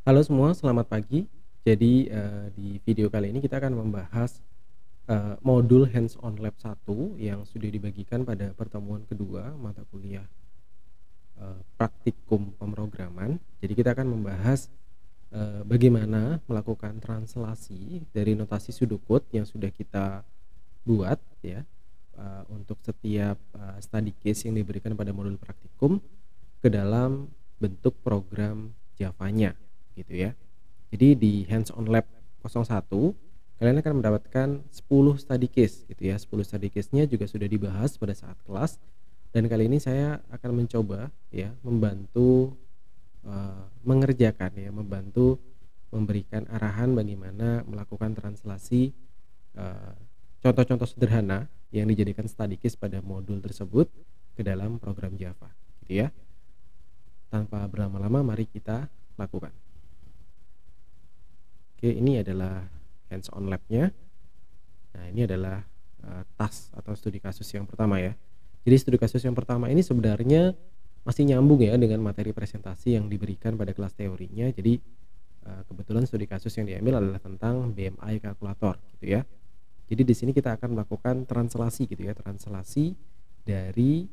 Halo semua, selamat pagi. Jadi, di video kali ini kita akan membahas, modul Hands on Lab 1 yang sudah dibagikan pada pertemuan kedua mata kuliah, praktikum pemrograman. Jadi kita akan membahas, bagaimana melakukan translasi dari notasi pseudocode yang sudah kita buat ya, untuk setiap, study case yang diberikan pada modul praktikum ke dalam bentuk program Java-nya, gitu ya. Jadi di Hands on Lab 01 kalian akan mendapatkan 10 study case gitu ya. 10 study case-nya juga sudah dibahas pada saat kelas dan kali ini saya akan mencoba ya membantu, mengerjakan ya, membantu memberikan arahan bagaimana melakukan translasi, eee, contoh-contoh sederhana yang dijadikan study case pada modul tersebut ke dalam program Java gitu ya. Tanpa berlama-lama mari kita lakukan. Oke, ini adalah hands on lab-nya. Nah, ini adalah, task atau studi kasus yang pertama ya. Jadi studi kasus yang pertama ini sebenarnya masih nyambung ya dengan materi presentasi yang diberikan pada kelas teorinya. Jadi, kebetulan studi kasus yang diambil adalah tentang BMI kalkulator gitu ya. Jadi di sini kita akan melakukan translasi gitu ya, translasi dari,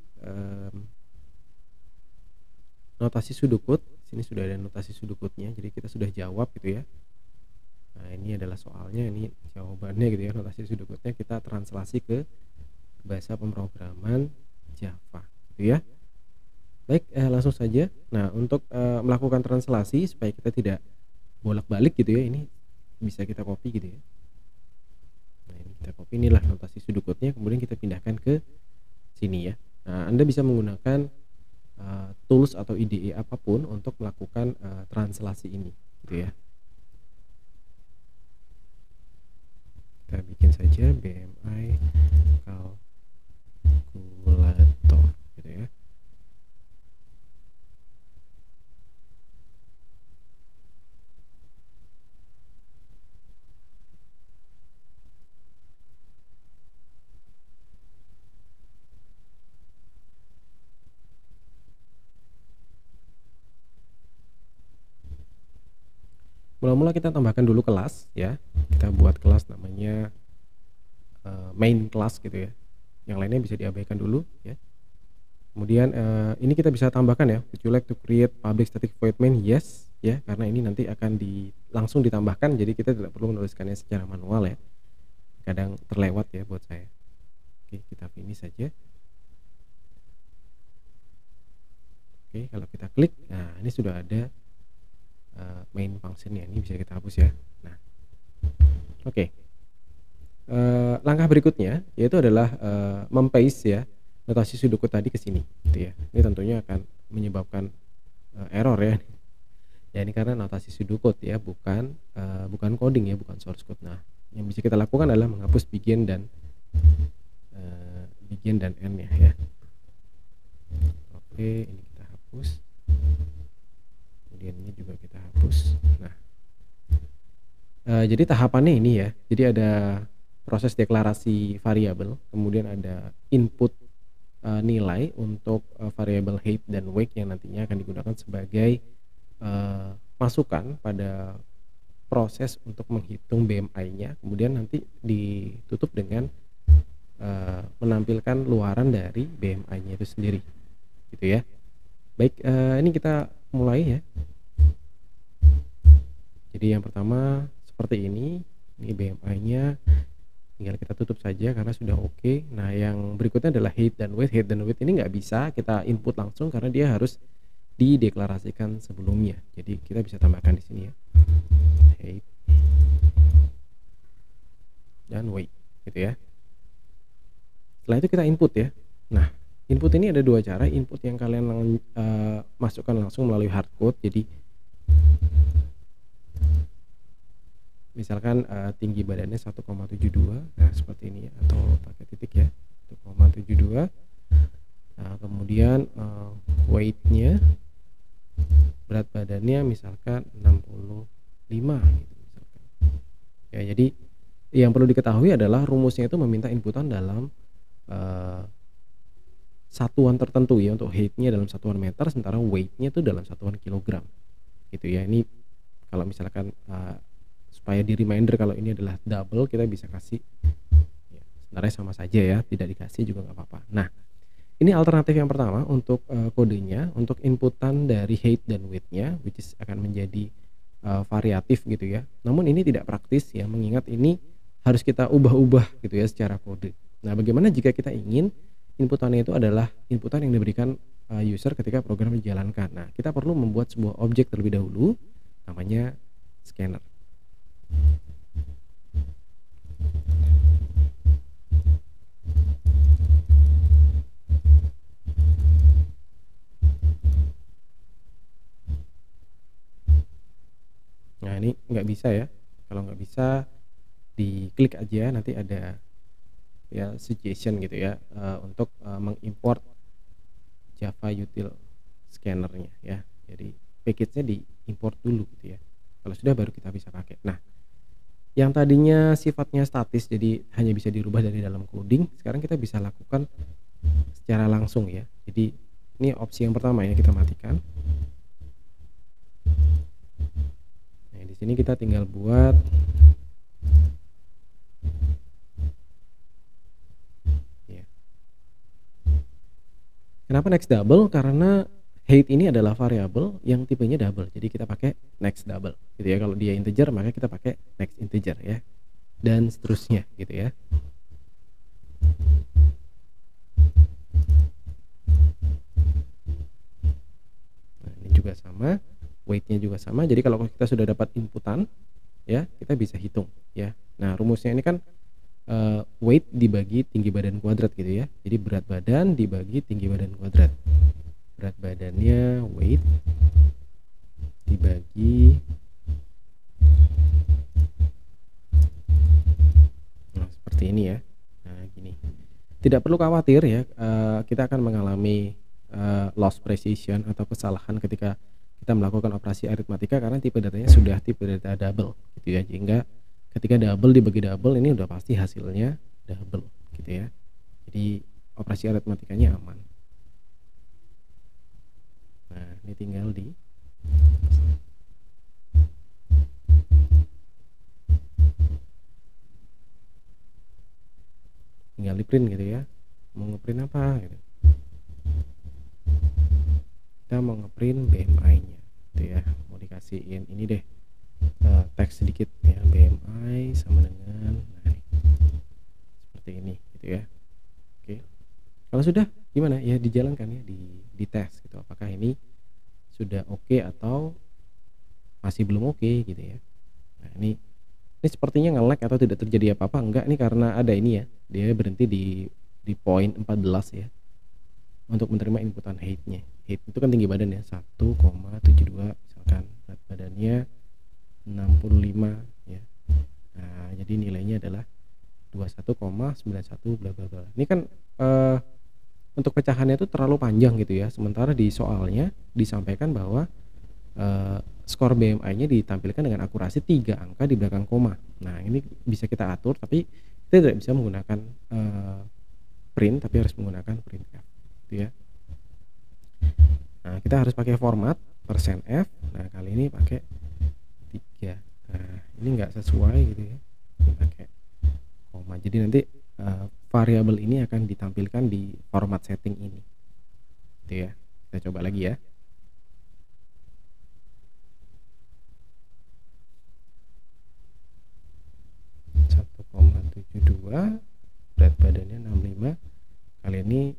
notasi pseudocode. Sini sudah ada notasi pseudocode-nya, jadi kita sudah jawab gitu ya. Nah, ini adalah soalnya, ini jawabannya gitu ya, notasi pseudocode-nya kita translasi ke bahasa pemrograman Java gitu ya. Baik, langsung saja. Nah, untuk, melakukan translasi supaya kita tidak bolak-balik gitu ya, ini bisa kita copy gitu ya. Nah, ini kita copy, inilah notasi pseudocode-nya, kemudian kita pindahkan ke sini ya. Nah, Anda bisa menggunakan, tools atau IDE apapun untuk melakukan, translasi ini gitu ya. Kita bikin saja BMI kalkulator gitu ya. Mula-mula kita tambahkan dulu kelas ya. Kita buat kelas namanya, main class gitu ya. Yang lainnya bisa diabaikan dulu ya. Kemudian, ini kita bisa tambahkan ya, would you like to create public static void main? Yes, ya, karena ini nanti akan langsung ditambahkan, jadi kita tidak perlu menuliskannya secara manual ya. Kadang terlewat ya buat saya. Oke, kita finish saja. Oke, kalau kita klik, nah ini sudah ada, main function-nya, ini bisa kita hapus ya. Nah, oke. Langkah berikutnya yaitu adalah, mem-paste ya, notasi pseudocode tadi ke sini gitu ya. Ini tentunya akan menyebabkan, error ya. Ya ini karena notasi pseudocode ya, bukan coding ya, bukan source code. Nah, yang bisa kita lakukan adalah menghapus begin dan end-nya ya. Oke, ini kita hapus. Kemudian ini juga kita hapus. Nah, jadi tahapannya ini ya. Jadi ada proses deklarasi variabel, kemudian ada input, nilai untuk, variabel height dan weight yang nantinya akan digunakan sebagai, masukan pada proses untuk menghitung BMI-nya, kemudian nanti ditutup dengan, menampilkan luaran dari BMI-nya itu sendiri, gitu ya. Baik, ini kita mulai ya. Jadi yang pertama seperti ini BMI-nya tinggal kita tutup saja karena sudah oke. Nah, yang berikutnya adalah height dan weight. Height dan weight ini nggak bisa kita input langsung karena dia harus dideklarasikan sebelumnya. Jadi kita bisa tambahkan di sini ya, height dan weight gitu ya. Setelah itu kita input ya. Nah, input ini ada dua cara. Input yang kalian masukkan langsung melalui hardcode. Jadi misalkan, tinggi badannya 1,72, nah seperti ini ya, atau pakai titik ya, 1,72. Nah, kemudian, weight-nya, berat badannya misalkan 65 gitu misalkan. Ya, jadi yang perlu diketahui adalah rumusnya itu meminta inputan dalam, satuan tertentu ya. Untuk height-nya dalam satuan meter, sementara weight-nya itu dalam satuan kilogram gitu ya. Ini Kalau misalkan supaya di reminder kalau ini adalah double, kita bisa kasih ya, sebenarnya sama saja ya, tidak dikasih juga nggak apa-apa. Nah, ini alternatif yang pertama untuk kodenya, untuk inputan dari height dan weight-nya, which is akan menjadi variatif gitu ya. Namun ini tidak praktis ya, mengingat ini harus kita ubah-ubah gitu ya secara kode. Nah, bagaimana jika kita ingin inputannya itu adalah inputan yang diberikan user ketika program dijalankan. Nah, kita perlu membuat sebuah objek terlebih dahulu, namanya scanner. Nah, ini nggak bisa ya. Kalau nggak bisa, diklik aja, nanti ada ya suggestion gitu ya, untuk mengimport Java util scanner-nya ya. Jadi package-nya diimport dulu gitu ya. Kalau sudah baru kita bisa pakai. Nah, yang tadinya sifatnya statis jadi hanya bisa dirubah dari dalam coding, sekarang kita bisa lakukan secara langsung ya. Jadi ini opsi yang pertama ya, kita matikan. Nah, di sini kita tinggal buat ya. Kenapa next double? Karena height ini adalah variabel yang tipenya double. Jadi kita pakai next double gitu ya. Kalau dia integer maka kita pakai next integer ya. Dan seterusnya gitu ya. Nah, ini juga sama, weight-nya juga sama. Jadi kalau kita sudah dapat inputan ya, kita bisa hitung ya. Nah, rumusnya ini kan weight dibagi tinggi badan kuadrat gitu ya. Jadi berat badan dibagi tinggi badan kuadrat. Berat badannya weight dibagi, nah seperti ini ya. Nah gini, tidak perlu khawatir ya, kita akan mengalami loss precision atau kesalahan ketika kita melakukan operasi aritmatika karena tipe datanya sudah tipe data double gitu ya. Sehingga ketika double dibagi double ini udah pasti hasilnya double gitu ya. Jadi operasi aritmatikanya aman. Nah, ini tinggal di print gitu ya. Mau ngeprint apa gitu. Kita mau ngeprint BMI-nya gitu ya. Mau dikasihin ini deh, teks sedikit ya, BMI sama dengan nah, seperti ini gitu ya. Oke. Kalau sudah gimana? Ya dijalankan ya, di tes gitu. Apakah ini sudah oke atau masih belum oke gitu ya. Nah, ini sepertinya nge-lag atau tidak terjadi apa-apa. Enggak, ini karena ada ini ya. Dia berhenti di poin 14 ya. Untuk menerima inputan height-nya. Height itu kan tinggi badan ya, 1,72 misalkan. Berat badannya 65 ya. Nah, jadi nilainya adalah 21,91 bla bla bla. Ini kan untuk pecahannya itu terlalu panjang gitu ya. Sementara di soalnya disampaikan bahwa skor BMI-nya ditampilkan dengan akurasi 3 angka di belakang koma. Nah, ini bisa kita atur tapi kita tidak bisa menggunakan print, tapi harus menggunakan printf gitu ya. Nah, kita harus pakai format %f. Nah, kali ini pakai 3. Nah, ini enggak sesuai gitu ya. Ini pakai koma. Jadi nanti variabel ini akan ditampilkan di format setting ini. Gitu ya. Kita coba lagi ya. Berat badannya 65. Kali ini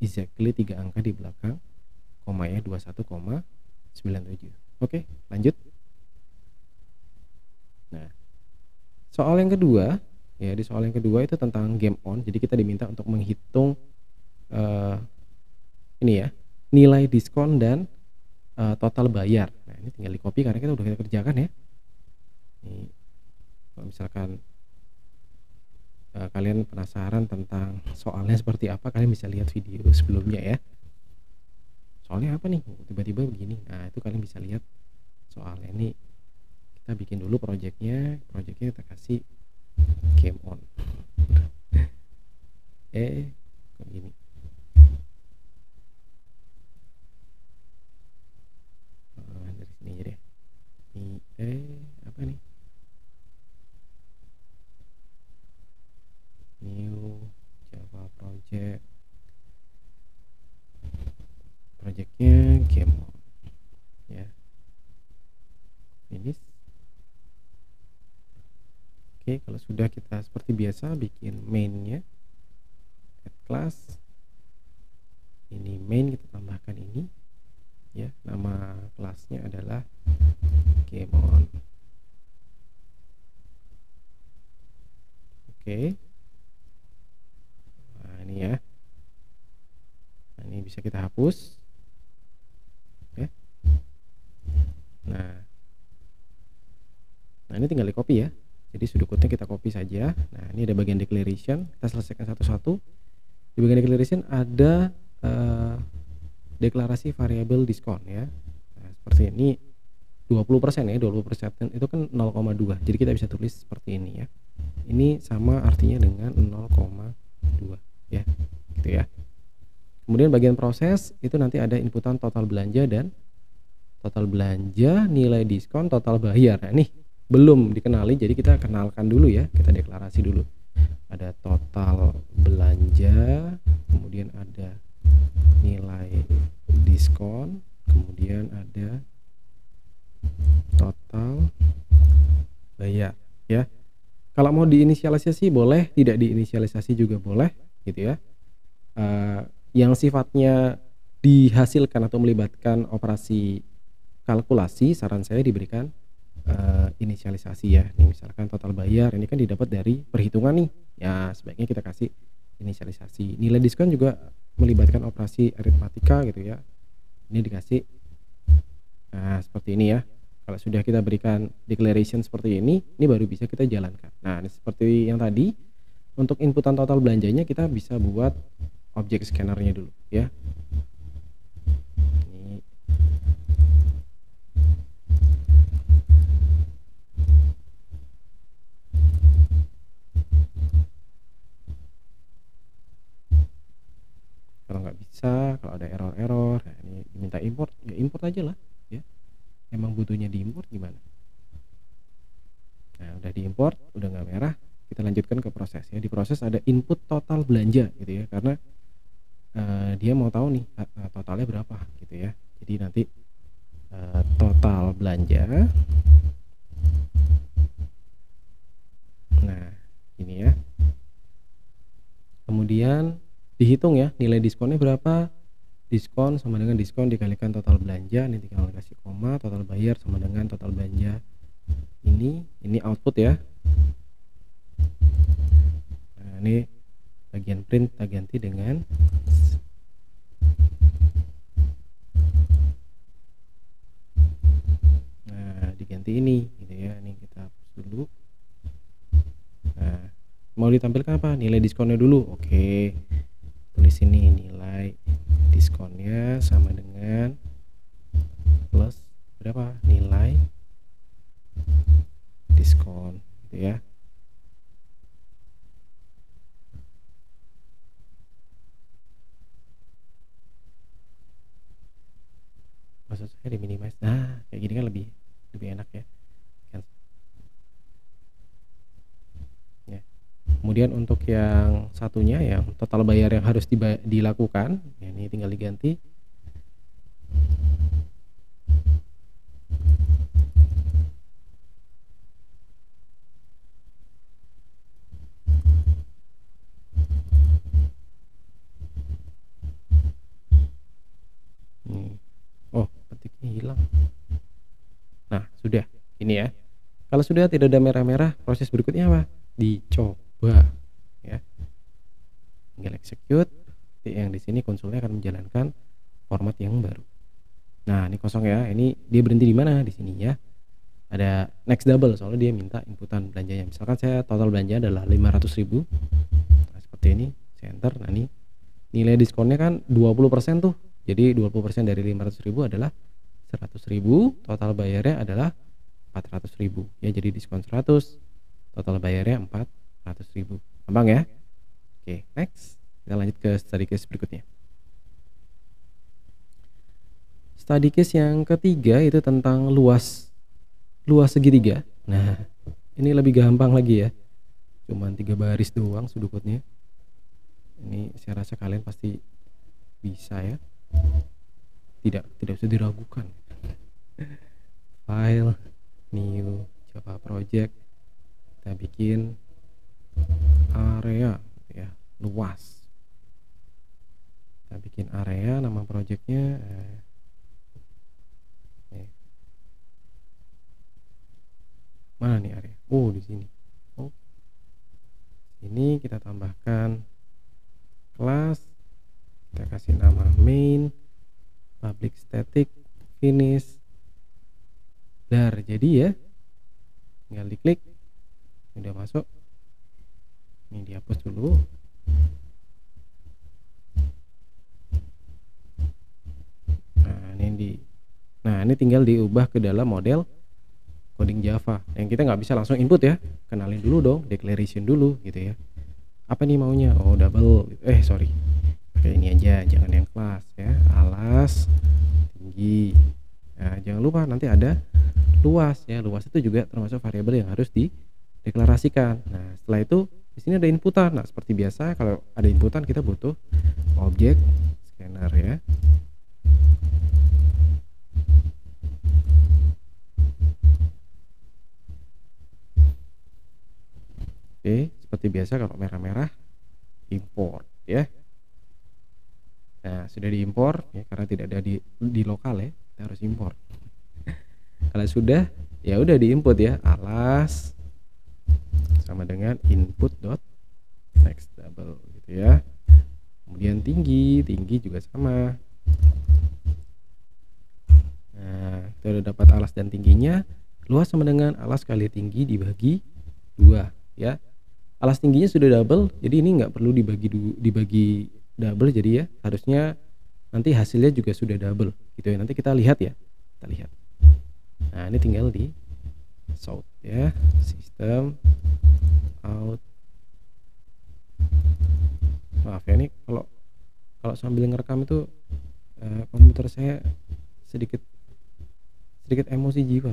exactly 3 angka di belakang komanya 21,97. Oke, lanjut. Nah, soal yang kedua ya, di soal yang kedua itu tentang game on. Jadi kita diminta untuk menghitung ini ya, nilai diskon dan total bayar. Nah, ini tinggal di copy karena kita udah kita kerjakan ya. Nih, kalau misalkan kalian penasaran tentang soalnya seperti apa, kalian bisa lihat video sebelumnya ya. Soalnya apa nih? Tiba-tiba begini. Nah, itu kalian bisa lihat soalnya. Ini kita bikin dulu projectnya kita kasih game on. Kok gini? Dari sini aja deh. Ini Oke, kalau sudah kita seperti biasa bikin mainnya, add class. Ini main, kita tambahkan ini ya, nama kelasnya adalah game on. Oke, nah ini ya, nah ini bisa kita hapus ya. Nah ini tinggal di copy ya, jadi sudut kita copy saja. Nah ini ada bagian declaration, kita selesaikan satu-satu. Di bagian declaration ada deklarasi variabel diskon ya. Nah, seperti ini 20% ya, 20% itu kan 0,2, jadi kita bisa tulis seperti ini ya. Ini sama artinya dengan 0,2 ya, gitu ya. Kemudian bagian proses itu nanti ada inputan total belanja dan total belanja, nilai diskon, total bayar. Nah ini belum dikenali, jadi kita kenalkan dulu ya, kita deklarasi dulu. Ada total belanja, kemudian ada nilai diskon, kemudian ada total bayar ya. Kalau mau diinisialisasi boleh, tidak diinisialisasi juga boleh gitu ya. Yang sifatnya dihasilkan atau melibatkan operasi kalkulasi, saran saya diberikan inisialisasi ya. Nih misalkan total bayar ini kan didapat dari perhitungan nih ya, sebaiknya kita kasih inisialisasi. Nilai diskon juga melibatkan operasi aritmatika gitu ya, ini dikasih. Nah seperti ini ya. Kalau sudah kita berikan declaration seperti ini baru bisa kita jalankan. Nah ini seperti yang tadi, untuk inputan total belanjanya kita bisa buat objek scannernya dulu ya. Ini kalau nggak bisa, kalau ada error, nah ini diminta import, ya import aja lah ya. Emang butuhnya diimport gimana? Nah udah diimport, udah nggak merah, kita lanjutkan ke proses ya. Di proses ada input total belanja gitu ya, karena dia mau tahu nih totalnya berapa gitu ya. Jadi nanti total belanja, nah ini ya, kemudian dihitung ya nilai diskonnya berapa. Diskon sama dengan diskon dikalikan total belanja, ini tinggal kasih koma. Total bayar sama dengan total belanja. Ini output ya. Nah ini bagian print kita ganti dengan diganti ini gitu ya. Ini kita hapus dulu. Nah mau ditampilkan apa? Nilai diskonnya dulu. Oke, tulis ini nilai diskonnya sama dengan plus berapa, nilai diskon gitu ya. Maksud saya di minimize. Nah kayak gini kan lebih enak ya. Kemudian untuk yang satunya, yang total bayar yang harus dilakukan, ya ini tinggal diganti. Oh petiknya hilang. Nah sudah, ini ya. Kalau sudah tidak ada merah-merah, proses berikutnya apa? Dicoba ya. Tinggal execute. Yang di sini konsolnya akan menjalankan format yang baru. Nah ini kosong ya. Ini dia berhenti di mana? Di sini ya. Ada next double, soalnya dia minta inputan belanjanya. Misalkan saya total belanja adalah 500.000. Nah seperti ini, saya enter. Nah ini nilai diskonnya kan 20% tuh. Jadi 20% dari 500.000 adalah 100.000. Total bayarnya adalah 400.000 ya. Jadi diskon 100, total bayarnya 400.000. Gampang ya. Oke, next kita lanjut ke study case berikutnya. Study case yang ketiga itu tentang luas segitiga. Nah ini lebih gampang lagi ya, cuman 3 baris doang sudutnya. Ini saya rasa kalian pasti bisa ya, tidak usah diragukan. File, new, Java project, kita kita bikin area ya, luas. Kita bikin area, nama projectnya mana nih area? Oh, di sini. Oh, ini kita tambahkan kelas, kita kasih nama main, public static, finish, dar. Jadi ya, tinggal diklik, udah masuk. Ini dihapus dulu. Nah ini tinggal diubah ke dalam model coding Java. Yang kita nggak bisa langsung input ya, kenalin dulu dong, declaration dulu gitu ya. Apa nih maunya? Oh, double. Sorry. Pakai ini aja, jangan yang kelas ya. Alas tinggi. Nah, jangan lupa nanti ada luas ya. Luas itu juga termasuk variabel yang harus dideklarasikan. Nah, setelah itu di sini ada inputan. Nah, seperti biasa kalau ada inputan kita butuh objek scanner ya. Oke, seperti biasa kalau merah-merah import ya. Nah, sudah diimpor ya, karena tidak ada di lokal ya, kita harus import. Kalau sudah, ya udah diinput ya, alas sama dengan input dot next double gitu ya. Kemudian tinggi juga sama. Nah, kita udah dapat alas dan tingginya. Luas sama dengan alas kali tinggi dibagi 2 ya. Alas tingginya sudah double, jadi ini nggak perlu dibagi double, jadi ya harusnya nanti hasilnya juga sudah double gitu ya. Nanti kita lihat ya, kita lihat. Nah, ini tinggal di sort ya, system out. Maaf ya, ini kalau sambil ngerekam itu komputer saya sedikit emosi jiwa.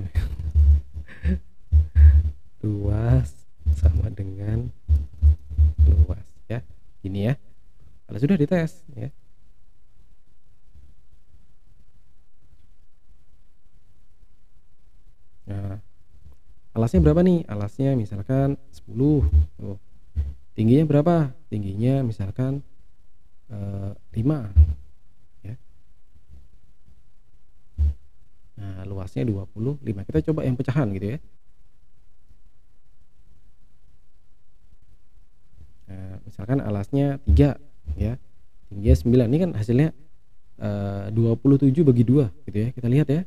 Luas sama dengan luas ya, ini ya. Kalau sudah dites ya, nah alasnya berapa nih? Alasnya misalkan 10. Tuh. Tingginya berapa? Tingginya misalkan 5 ya. Nah, luasnya 25. Kita coba yang pecahan gitu ya. Nah, misalkan alasnya 3 ya, tingginya 9. Ini kan hasilnya 27 bagi 2 gitu ya. Kita lihat ya.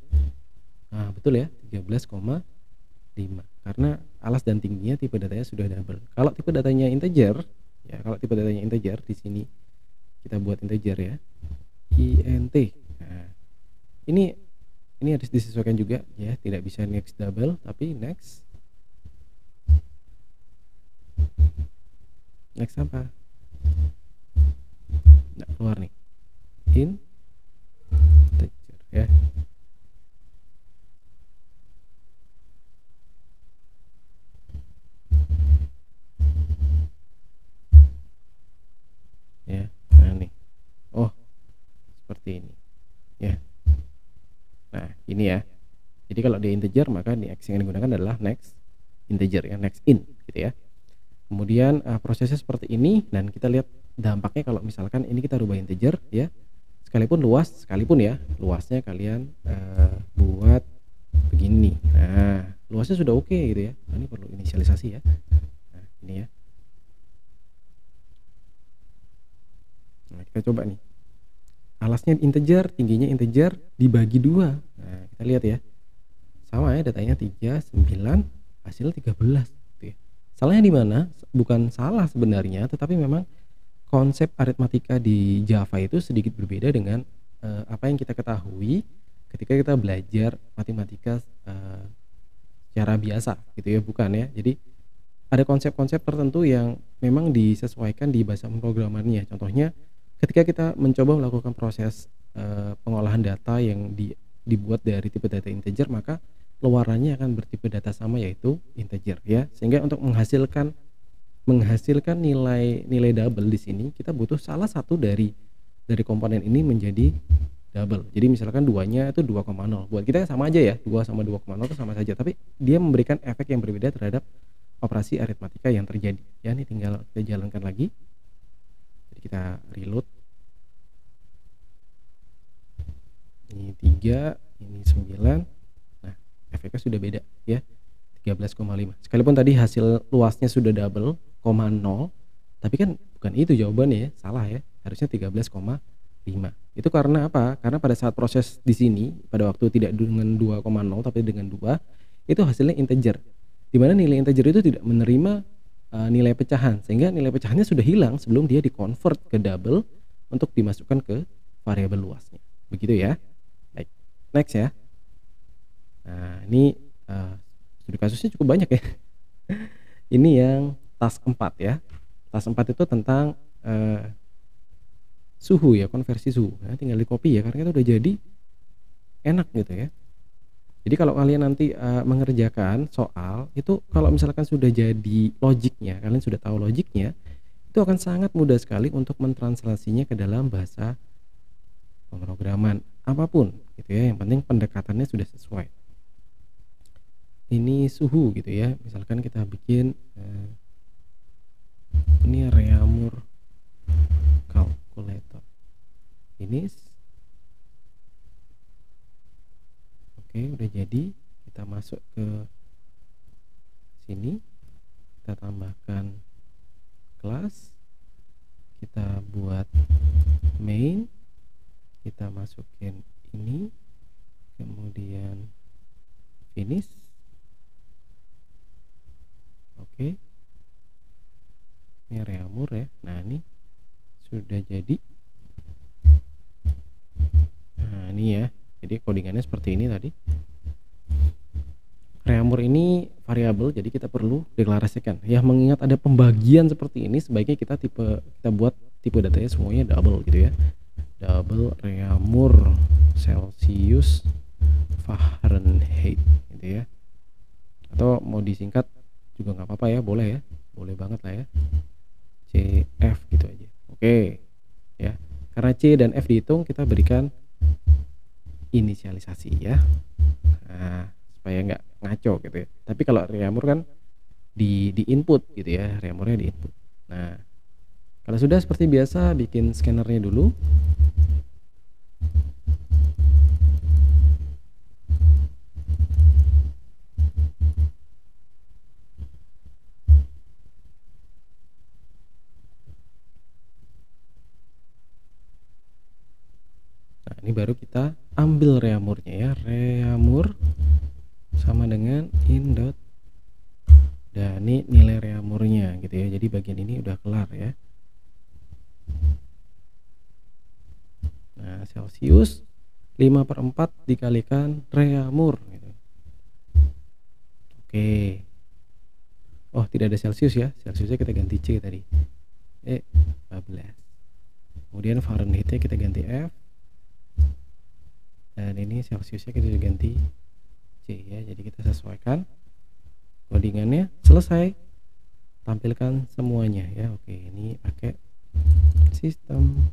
Nah, betul ya, 13,5. Karena alas dan tingginya tipe datanya sudah double. Kalau tipe datanya integer ya, di sini kita buat integer ya, int. Nah, ini harus disesuaikan juga ya, tidak bisa next double tapi next apa? Nggak keluar nih, integer ya. Ya, nah nih, oh seperti ini ya. Nah, ini ya. Jadi kalau di integer maka di X yang digunakan adalah next integer ya, next in gitu ya. Kemudian prosesnya seperti ini, dan kita lihat dampaknya kalau misalkan ini kita rubah integer ya. Sekalipun ya, luasnya kalian buat begini. Nah, luasnya sudah oke gitu ya. Nah, ini perlu inisialisasi ya. Nah, ini ya. Nah, kita coba nih. Alasnya integer, tingginya integer, dibagi 2. Nah, kita lihat ya. Sama ya, datanya 3, 9, hasil 13 gitu ya. Salahnya di mana? Bukan salah sebenarnya, tetapi memang konsep aritmatika di Java itu sedikit berbeda dengan apa yang kita ketahui ketika kita belajar matematika secara biasa gitu ya, bukan ya. Jadi ada konsep-konsep tertentu yang memang disesuaikan di bahasa pemrogramannya. Contohnya ketika kita mencoba melakukan proses pengolahan data yang dibuat dari tipe data integer, maka luarannya akan bertipe data sama, yaitu integer ya. Sehingga untuk menghasilkan nilai double di sini kita butuh salah satu dari komponen ini menjadi double. Jadi misalkan 2-nya itu 2,0. Buat kita sama aja ya, 2 sama 2,0 itu sama saja, tapi dia memberikan efek yang berbeda terhadap operasi aritmatika yang terjadi. Ya, ini tinggal kita jalankan lagi. Jadi kita reload. Ini 3, ini 9. Nah, efeknya sudah beda ya. 13,5. Sekalipun tadi hasil luasnya sudah double, 0, tapi kan bukan itu jawabannya ya, salah ya. Harusnya 13,5. Itu karena apa? Karena pada saat proses di sini pada waktu tidak dengan 2,0 tapi dengan 2, itu hasilnya integer. Di mana nilai integer itu tidak menerima nilai pecahan, sehingga nilai pecahannya sudah hilang sebelum dia di-convert ke double untuk dimasukkan ke variabel luasnya. Begitu ya. Baik. Next ya. Nah, ini studi kasusnya cukup banyak ya. Ini yang task 4 ya. Task 4 itu tentang suhu ya, konversi suhu. Nah, tinggal di copy ya karena itu udah jadi, enak gitu ya. Jadi kalau kalian nanti mengerjakan soal itu, kalau misalkan sudah jadi logiknya, kalian sudah tahu logiknya, itu akan sangat mudah sekali untuk mentranslasinya ke dalam bahasa pemrograman apapun gitu ya. Yang penting pendekatannya sudah sesuai. Ini suhu gitu ya. Misalkan kita bikin ini Reaumur calculator. Finish. Oke, udah jadi. Kita masuk ke sini. Kita tambahkan kelas. Kita buat main. Kita masukin ini. Kemudian finish. Oke. Ini Reaumur ya. Nah, ini sudah jadi. Nah, ini ya. Jadi codingannya seperti ini tadi. Reaumur ini variabel, jadi kita perlu deklarasikan. Ya, mengingat ada pembagian seperti ini, sebaiknya kita buat tipe datanya semuanya double gitu ya. Double Reaumur Celsius Fahrenheit gitu ya. Atau mau disingkat juga nggak apa-apa ya, boleh ya. Boleh banget lah ya. CF gitu aja. Oke. Ya. Karena C dan F dihitung, kita berikan inisialisasi ya. Nah, supaya nggak ngaco gitu ya. Tapi kalau Reaumur kan di input gitu ya, Reaumurnya di input. Nah, kalau sudah seperti biasa bikin scannernya dulu. Nah, ini baru kita ambil Reaumurnya ya. Reaumur sama dengan in dot. Dan ini nilai Reaumurnya gitu ya. Jadi bagian ini udah kelar ya. Nah, Celsius 5/4 dikalikan Reaumur gitu. Oke. Oh, tidak ada Celsius ya. Celsiusnya kita ganti C tadi. 14. Kemudian Fahrenheitnya kita ganti F. Dan ini Celsiusnya kita ganti C ya. Jadi kita sesuaikan codingannya. Selesai. Tampilkan semuanya ya. Oke, ini pakai sistem.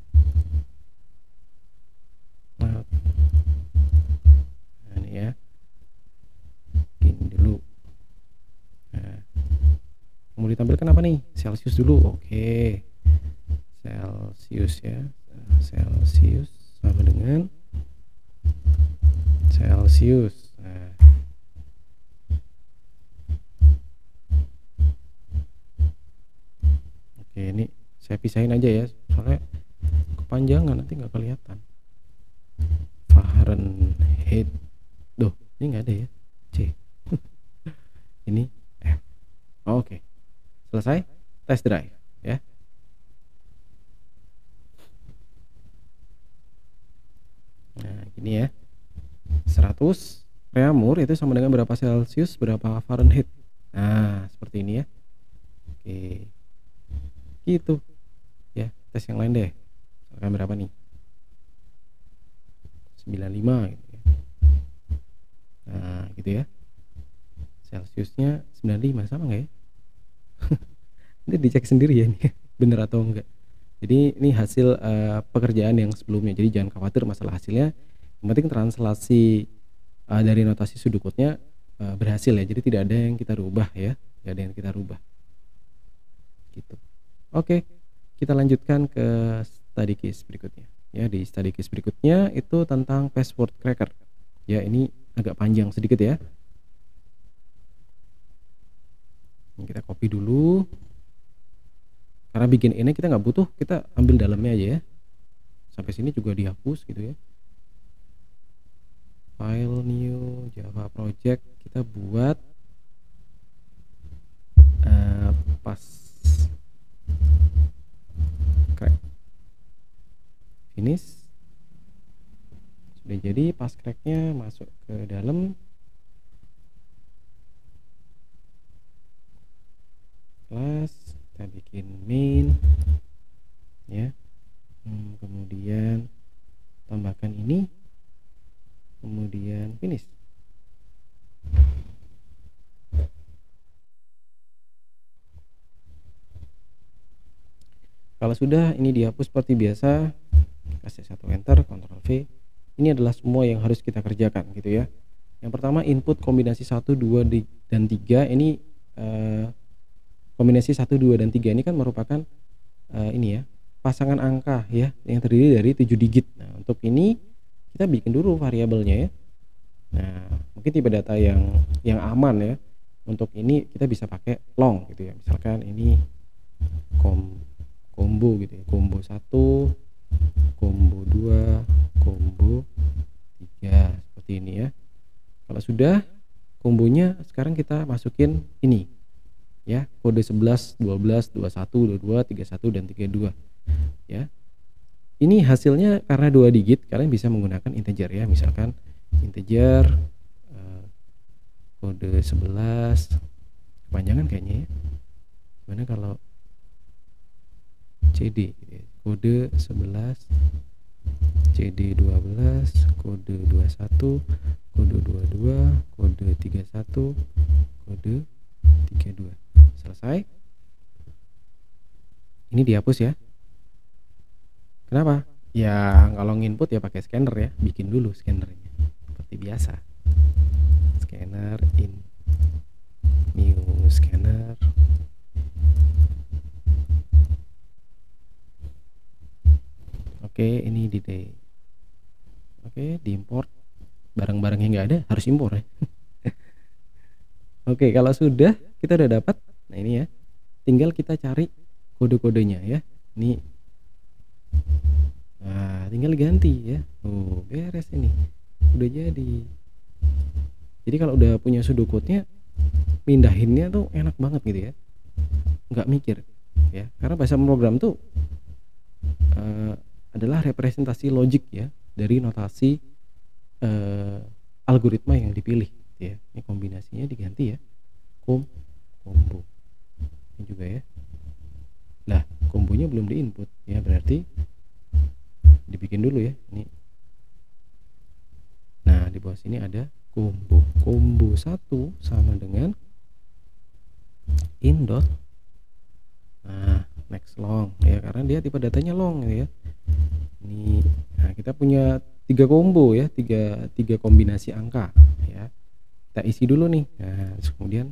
Nah, ini ya. Bikin dulu. Nah, mau ditampilkan apa nih? Celsius dulu. Oke. Celsius ya. Celsius sama dengan Celsius. Nah. Oke, ini saya pisahin aja ya, soalnya kepanjangan nanti nggak kelihatan. Fahrenheit. Duh, ini nggak ada ya. C. Ini F. Oke. Selesai. Test drive ya. Nah, gini ya. 100 Reaumur itu sama dengan berapa Celsius, berapa Fahrenheit. Nah, seperti ini ya. Oke. Gitu. Ya, tes yang lain deh. Misalkan berapa nih? 95 gitu ya. Nah, gitu ya. Celsiusnya 95 sama enggak ya? Ini dicek sendiri ya ini bener atau enggak. Jadi ini hasil pekerjaan yang sebelumnya. Jadi jangan khawatir masalah hasilnya. Yang penting translasi dari notasi sudut kode-nya berhasil ya. Jadi tidak ada yang kita rubah ya. nggak ada yang kita rubah gitu. Oke, kita lanjutkan ke study case berikutnya ya. Di study case berikutnya itu tentang password cracker ya. Ini agak panjang sedikit ya. Ini kita copy dulu, karena bikin ini kita nggak butuh, kita ambil dalamnya aja ya. Sampai sini juga dihapus gitu ya. File new Java project, kita buat pas crack finish. Sudah jadi pas cracknya masuk ke dalam kelas, kita bikin main ya. Kemudian tambahkan ini, kemudian finish. Kalau sudah ini dihapus seperti biasa, kasih satu enter, Ctrl V. Ini adalah semua yang harus kita kerjakan gitu ya. Yang pertama input kombinasi 1, 2 dan 3. Ini kombinasi 1, 2 dan 3 ini kan merupakan ini ya, pasangan angka ya yang terdiri dari 7 digit. Nah, untuk ini kita bikin dulu variabelnya ya. Nah, mungkin tipe data yang aman ya. Untuk ini kita bisa pakai long gitu ya. Misalkan ini combo gitu ya. Combo 1, combo 2, combo 3 seperti ini ya. Kalau sudah kombonya, sekarang kita masukin ini ya, kode 11, 12, 21, 22, 31 dan 32 ya. Ini hasilnya karena 2 digit, kalian bisa menggunakan integer ya. Misalkan integer kode 11, kepanjangan kayaknya ya. Gimana kalau CD gitu ya. Kode 11, CD 12, kode 21, kode 22, kode 31, kode 32. Selesai. Ini dihapus ya. Kenapa? Ya kalau nginput ya pakai scanner ya. Bikin dulu scannernya seperti biasa. Scanner in new scanner. Oke, ini di Oke, diimport. Barang-barang yang nggak ada harus impor ya. Oke, kalau sudah kita udah dapat, nah ini ya, tinggal kita cari kode-kodenya ya. Ini, nah tinggal ganti ya. Oh beres ini, udah jadi. Jadi kalau udah punya pseudocode-nya, mindahinnya tuh enak banget gitu ya, nggak mikir ya. Karena bahasa program tuh adalah representasi logik ya dari notasi algoritma yang dipilih ya. Ini kombinasinya diganti ya, combo ini juga ya. Nah kombonya belum diinput ya, berarti dibikin dulu ya ini. Nah di bawah sini ada combo 1 sama dengan in dot, nah next long ya, karena dia tipe datanya long ya. Ini, nah kita punya 3 combo ya, 3 kombinasi angka ya. Kita isi dulu nih. Nah, kemudian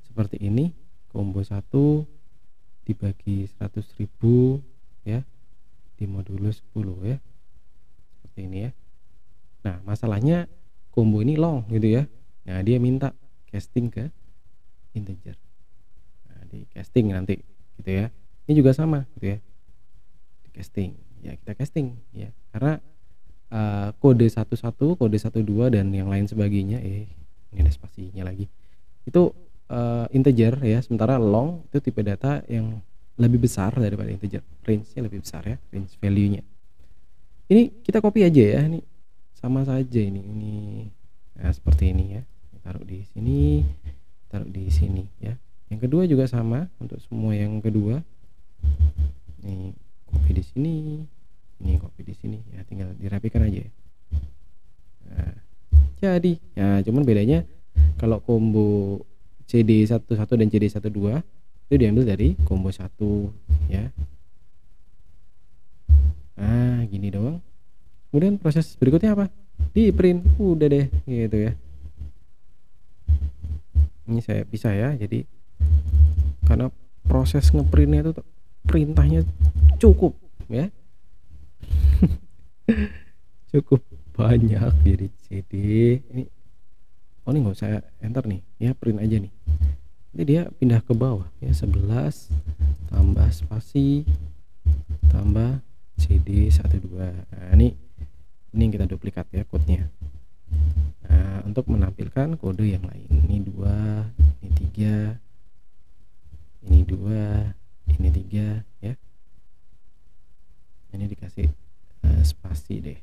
seperti ini, combo 1 dibagi 100.000 ya, dimodulus 10 ya. Seperti ini ya. Nah, masalahnya combo ini long gitu ya. Nah, dia minta casting ke integer. Nah, di casting nanti gitu ya. Ini juga sama gitu ya. Di casting. Ya, kita casting ya. Karena kode 11, kode 12 dan yang lain sebagainya, ini ada spasinya lagi. Itu integer ya, sementara long itu tipe data yang lebih besar daripada integer. Range-nya lebih besar ya, range value-nya. Ini kita copy aja ya, ini sama saja ini. Nah, seperti ini ya. Taruh di sini, taruh di sini ya. Yang kedua juga sama untuk semua yang kedua. Ini copy di sini, ini copy di sini ya, tinggal dirapikan aja ya. Nah, jadi ya, cuman bedanya kalau combo CD11 dan CD12 itu diambil dari combo 1 ya. Nah gini doang. Kemudian proses berikutnya apa? Di print, udah deh gitu ya. Ini saya pisah ya, jadi karena proses ngeprintnya itu perintahnya cukup ya, cukup banyak. Jadi CD ini, oh ini nggak usah enter nih ya, print aja nih. Jadi dia pindah ke bawah ya, 11 tambah spasi tambah CD 12. Nah ini yang kita duplikat ya kodenya. Nah untuk menampilkan kode yang lain, ini 2, ini 3, ini 2, ini 3 ya. Ini dikasih spasi deh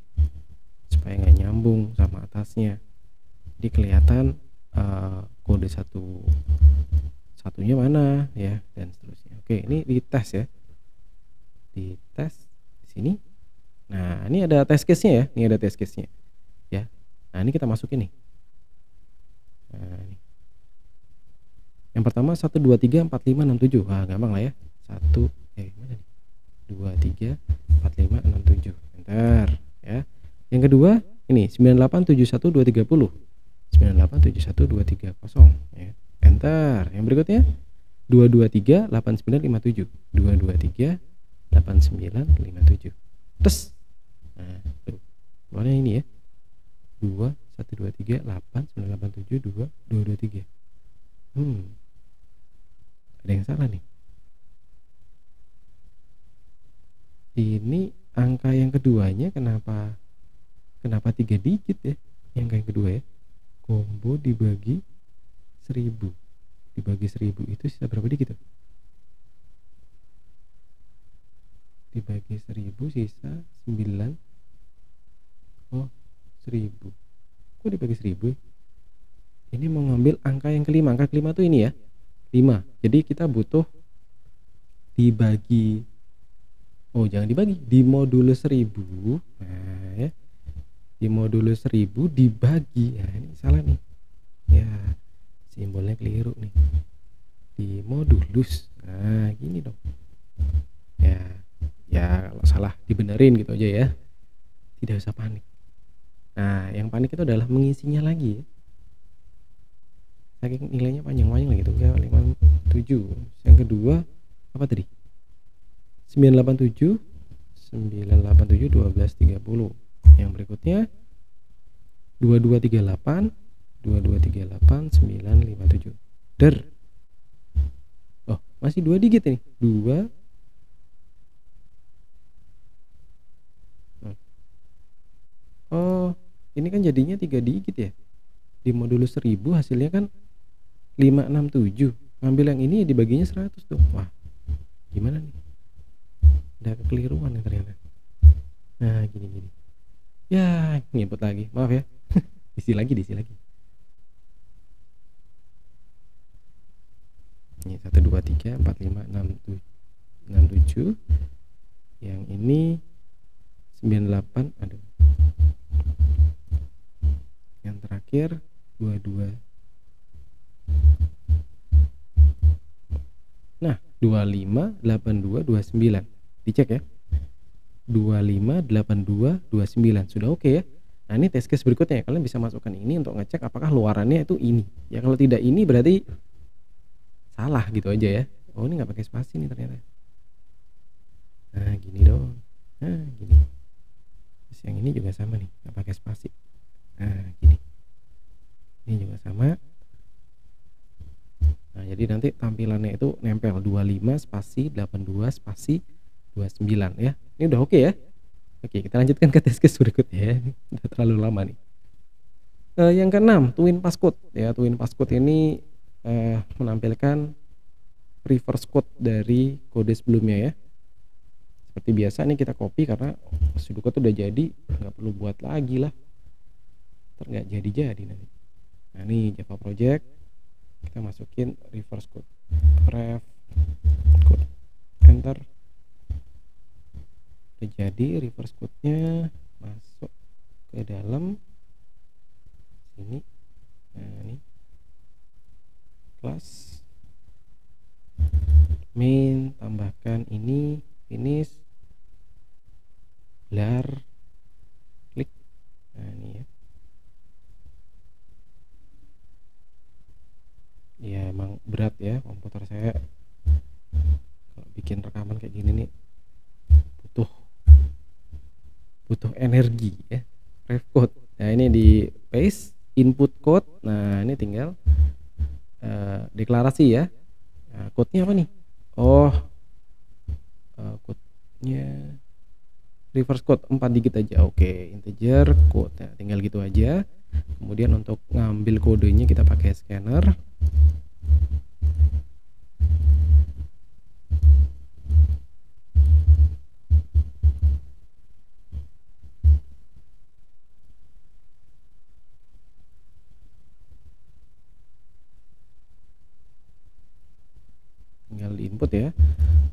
supaya nggak nyambung sama atasnya, jadi kelihatan kode satunya mana ya, dan seterusnya. Oke, ini dites ya, dites di sini. Nah ini ada test case nya ya, ini ada test case nya ya. Nah ini kita masukin nih. Nah, ini yang pertama 1 2 3 4 5 6 7. Wah gampang lah ya, 1 mana nih, 2 3 4 5 6 7, enter ya. Yang kedua ini 9871 230, 9871 230 ya, enter. Yang berikutnya 223 8957, 223 8957, tes. Nah tuh keluarnya ini ya, 2 1 2 3 8 9 8 7 2 2 2 3. Ada yang salah nih. Ini angka yang keduanya kenapa 3 digit ya, yang kedua ya. Combo dibagi 1000, dibagi 1000 itu sisa berapa digit tuh? Dibagi 1000 sisa 9. Oh 1000, kok dibagi 1000? Ini mau ngambil angka yang kelima. Angka kelima tuh ini ya, 5. Jadi kita butuh dibagi, oh jangan dibagi, di modulus 1000. Nah ya, di modulus 1000 dibagi. Nah ini salah nih ya, simbolnya keliru nih, di modulus. Nah gini dong ya, kalau salah dibenerin gitu aja ya, tidak usah panik. Nah yang panik itu adalah mengisinya lagi ya, saking nilainya panjang-panjang lagi tuh ya, 57. Yang kedua apa tadi, 987 1230. Yang berikutnya 2238 957. Oh masih 2 digit nih, 2. Oh ini kan jadinya 3 digit ya, di modulus 1000 hasilnya kan 567. Ngambil yang ini dibaginya 100 tuh. Wah gimana nih, ada kekeliruan nih ternyata. Nah gini ya, ngikut lagi, maaf ya. Diisi lagi ini 1 2 3 4 5 6 7. Yang ini 98. Aduh, yang terakhir 22. Nah 25 82 29, dicek ya, 25 82 29 sudah oke ya. Nah ini test case berikutnya, kalian bisa masukkan ini untuk ngecek apakah luarannya itu ini ya. Kalau tidak ini berarti salah gitu aja ya. Oh ini nggak pakai spasi nih ternyata. Nah gini dong, nah gini. Terus yang ini juga sama nih, nggak pakai spasi. Nah gini, ini juga sama. Nah jadi nanti tampilannya itu nempel 25 spasi 82 spasi 29 ya. Ini udah oke ya. Oke, kita lanjutkan ke test case berikutnya ya. Udah terlalu lama nih. Yang keenam, twin passcode ya. Twin passcode ini menampilkan reverse code dari kode sebelumnya ya. Seperti biasa nih kita copy karena pseudocode udah jadi, nggak perlu buat lagi lah. Ntar nggak jadi nanti. Nah ini Java Project, kita masukin reverse code, ref code, enter. Udah jadi reverse code-nya, masuk ke dalam sini. Nah ini class main, tambahkan ini finish lar klik. Nah ini ya, memang berat ya komputer saya kalau bikin rekaman kayak gini nih, butuh energi ya. Ref code, nah ini di paste input code. Nah ini tinggal deklarasi ya. Nah, code-nya apa nih? Oh, code-nya reverse code 4 digit aja. Oke, integer code. Nah, tinggal gitu aja. Kemudian untuk ngambil kodenya kita pakai scanner. Tinggal di input ya.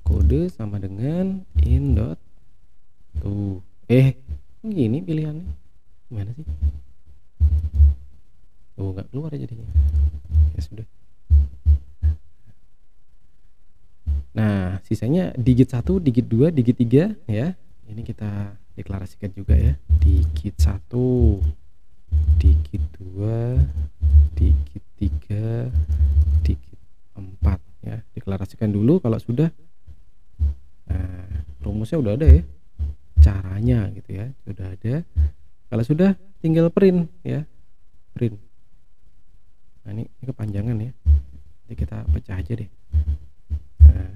Kode sama dengan in dot tuh. Gini pilihannya. Gimana sih? Oh, nggak keluar jadinya. Ya sudah. Nah, sisanya digit 1, digit 2, digit 3 ya. Ini kita deklarasikan juga ya. Digit 1, digit 2, digit 3, digit 4 ya. Deklarasikan dulu kalau sudah. Nah, rumusnya udah ada ya. Caranya gitu ya, sudah ada. Kalau sudah tinggal print ya. Print. Nah, ini kepanjangan ya. Nanti kita pecah aja deh. Nah,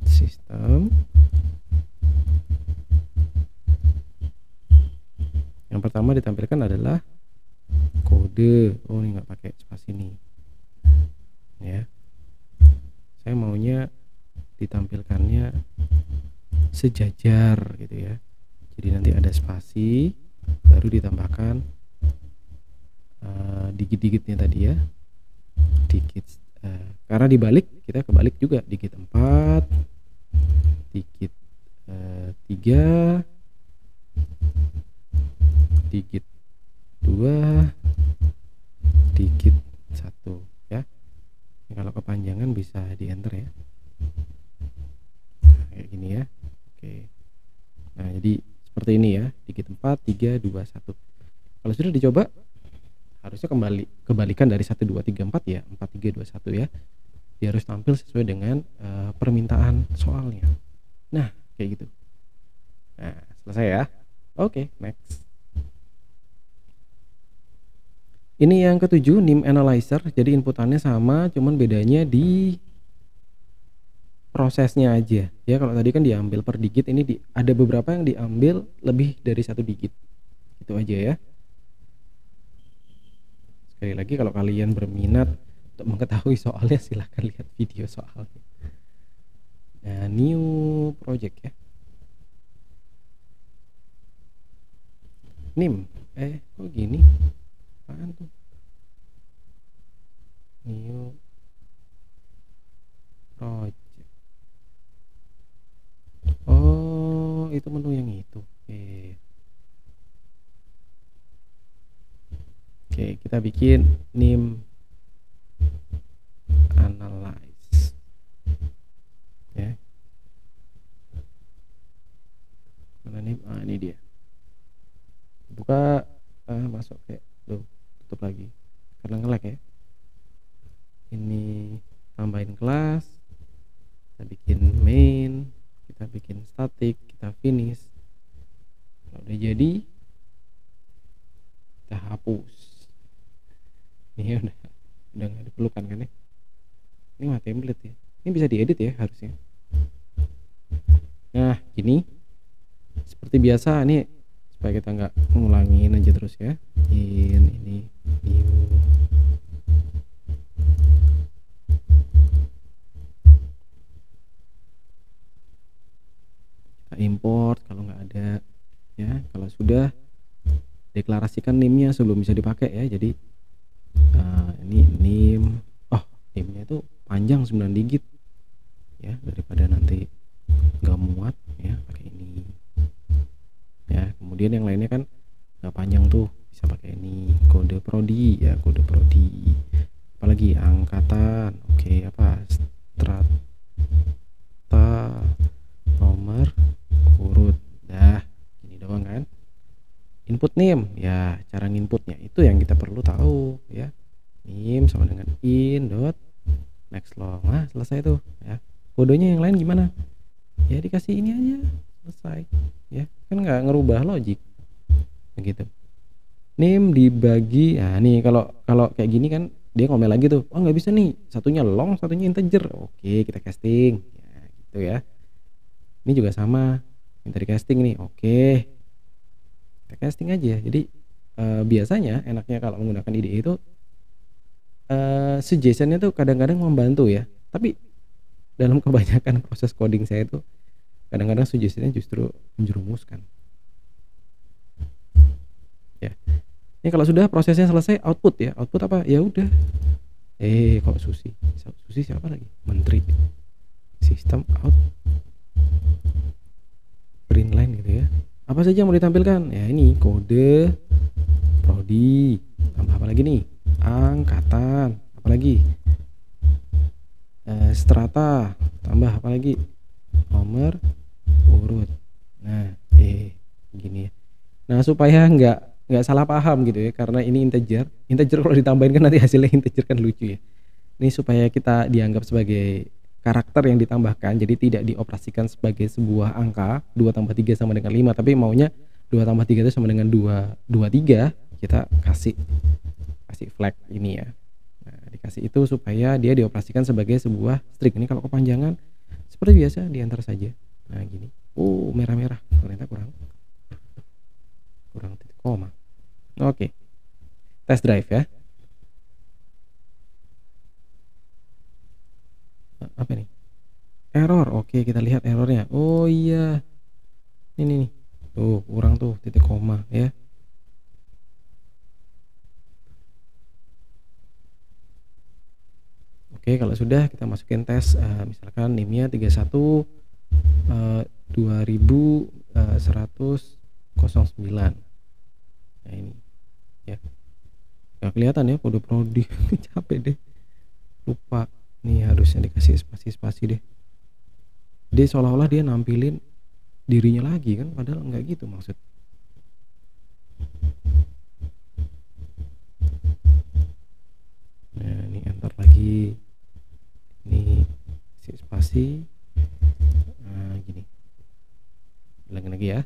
sistem. Yang pertama ditampilkan adalah kode. Oh, ini nggak pakai spasi nih ya. Saya maunya ditampilkannya sejajar gitu ya. Jadi nanti ada spasi baru ditambahkan digit-digitnya tadi ya. Digit karena dibalik kita kebalik juga, digit 4, digit 3, digit 2, digit 1 ya. Ini kalau kepanjangan bisa di enter ya. Nah, kayak gini ya. Oke. Nah, jadi seperti ini ya, digit 4, 3, 2, 1. Kalau sudah dicoba harusnya kebalikan dari 1, 2, 3, 4 ya, 4, 3, 2, 1 ya. Dia harus tampil sesuai dengan permintaan soalnya. Nah, kayak gitu. Nah, selesai ya. Oke, next. Ini yang ketujuh, NIM analyzer. Jadi inputannya sama, cuman bedanya di prosesnya aja. Ya, kalau tadi kan diambil per digit, ini ada beberapa yang diambil lebih dari 1 digit. Itu aja ya. Sekali lagi kalau kalian berminat untuk mengetahui soalnya silahkan lihat video soalnya. Nah, new project ya. NIM. Kok gini? Apaan tuh? New project. Oh, itu menu yang itu. Oke, kita bikin NIM analyze ya. Mana NIM? Ini dia. Buka, masuk kayak tuh, tutup lagi karena nge-lag ya. Ini tambahin kelas, kita bikin main, kita bikin static, kita finish. Kalau udah jadi kita hapus. Ini udah nggak diperlukan kan ya. Ini mah template ya. Ini bisa diedit ya harusnya. Nah, gini seperti biasa nih, supaya kita nggak ngulangin aja terus ya. Ini new. Kita import kalau nggak ada ya. Kalau sudah, deklarasikan NIM-nya sebelum bisa dipakai ya. Jadi ini NIM. Oh, NIM-nya itu panjang 9 digit ya, daripada nanti nggak muat ya pakai ini ya. Kemudian yang lainnya kan nggak panjang tuh, bisa pakai ini kode prodi ya, kode prodi. Apalagi angkatan, oke, apa strata nomor urut. Dah, ini doang kan. Input NIM ya, cara nginputnya itu yang kita perlu tahu ya. nim sama dengan in dot next long. Nah, selesai tuh ya. Kodenya yang lain gimana? Ya dikasih ini aja, selesai. Ya, kan nggak ngerubah logik. Begitu. Nim dibagi, nah nih kalau kalau kayak gini kan dia ngomel lagi tuh, oh nggak bisa nih, satunya long, satunya integer. Oke, kita casting, ya, gitu ya. Ini juga sama, minta di casting nih. Oke, kita casting aja. Jadi biasanya enaknya kalau menggunakan IDE itu suggestion-nya tuh kadang-kadang membantu ya. Tapi dalam kebanyakan proses coding saya itu kadang-kadang suggestion-nya justru menjerumuskan. Ya. Ini kalau sudah prosesnya selesai, output ya. Output apa? Ya udah. Kok Susi? Susi siapa lagi? Menteri. Sistem out print line gitu ya. Apa saja yang mau ditampilkan? Ya ini kode, prodi, tambah apa lagi nih? Angkatan, apa lagi? Strata, tambah apa lagi? Nomor urut. Nah, gini ya. Nah, supaya nggak salah paham gitu ya, karena ini integer. Integer kalau ditambahin kan nanti hasilnya integer kan lucu ya. Ini supaya kita dianggap sebagai karakter yang ditambahkan, jadi tidak dioperasikan sebagai sebuah angka 2 tambah 3 sama dengan 5, tapi maunya 2 tambah 3 itu sama dengan 3, kita kasih flag ini ya. Nah, dikasih itu supaya dia dioperasikan sebagai sebuah string. Ini kalau kepanjangan seperti biasa diantar saja. Nah gini, merah-merah, ternyata kurang titik koma. Oke, test drive ya. Apa nih? Error. Oke, kita lihat errornya. Oh iya, ini nih, tuh kurang tuh titik koma ya. Oke, kalau sudah kita masukin tes, misalkan NIM-nya 31 2109. Nah ini ya, nggak kelihatan ya kode prodi. Capek deh, lupa nih, harusnya dikasih spasi deh. Dia seolah-olah dia nampilin dirinya lagi kan, padahal nggak gitu maksud. Nah ini enter lagi, ini si spasi. Nah gini, ulangin lagi ya.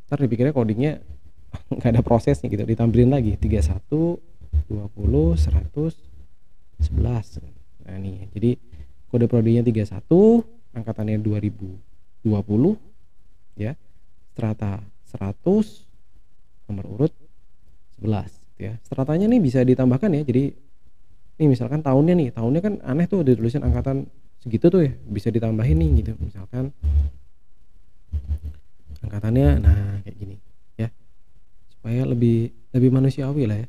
Ntar dipikirnya codingnya nggak ada prosesnya gitu, ditampilin lagi 31 20 100 11. Nah nih, jadi kode prodinya 31, angkatannya 2020 ya, strata 100, nomor urut 11 gitu ya. Stratanya nih bisa ditambahkan ya, jadi nih misalkan tahunnya kan aneh tuh ditulisin angkatan segitu tuh ya, bisa ditambahin nih gitu, misalkan angkatannya nah kayak gini ya, supaya lebih manusiawi lah ya.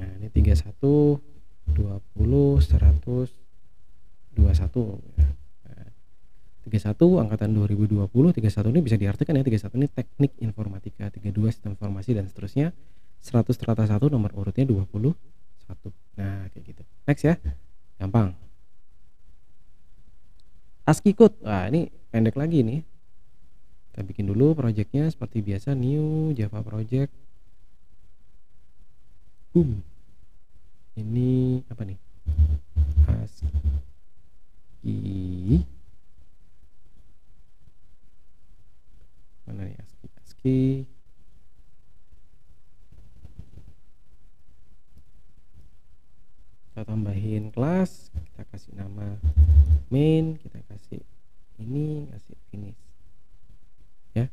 Nah ini 31 20 100 21 ya. Nah, 31 angkatan 2020, 31 ini bisa diartikan ya, 31 ini teknik informatika, 32 sistem informasi dan seterusnya, 100 strata 1 nomor urutnya 21. Nah kayak gitu. Next ya, gampang. ASCII code, nah ini pendek lagi nih. Kita bikin dulu projectnya seperti biasa, new Java project. Boom. Ini apa nih? ASCII. Mana nih ASCII? Kita tambahin kelas, kita kasih nama main, kita kasih ini, kasih finish ya.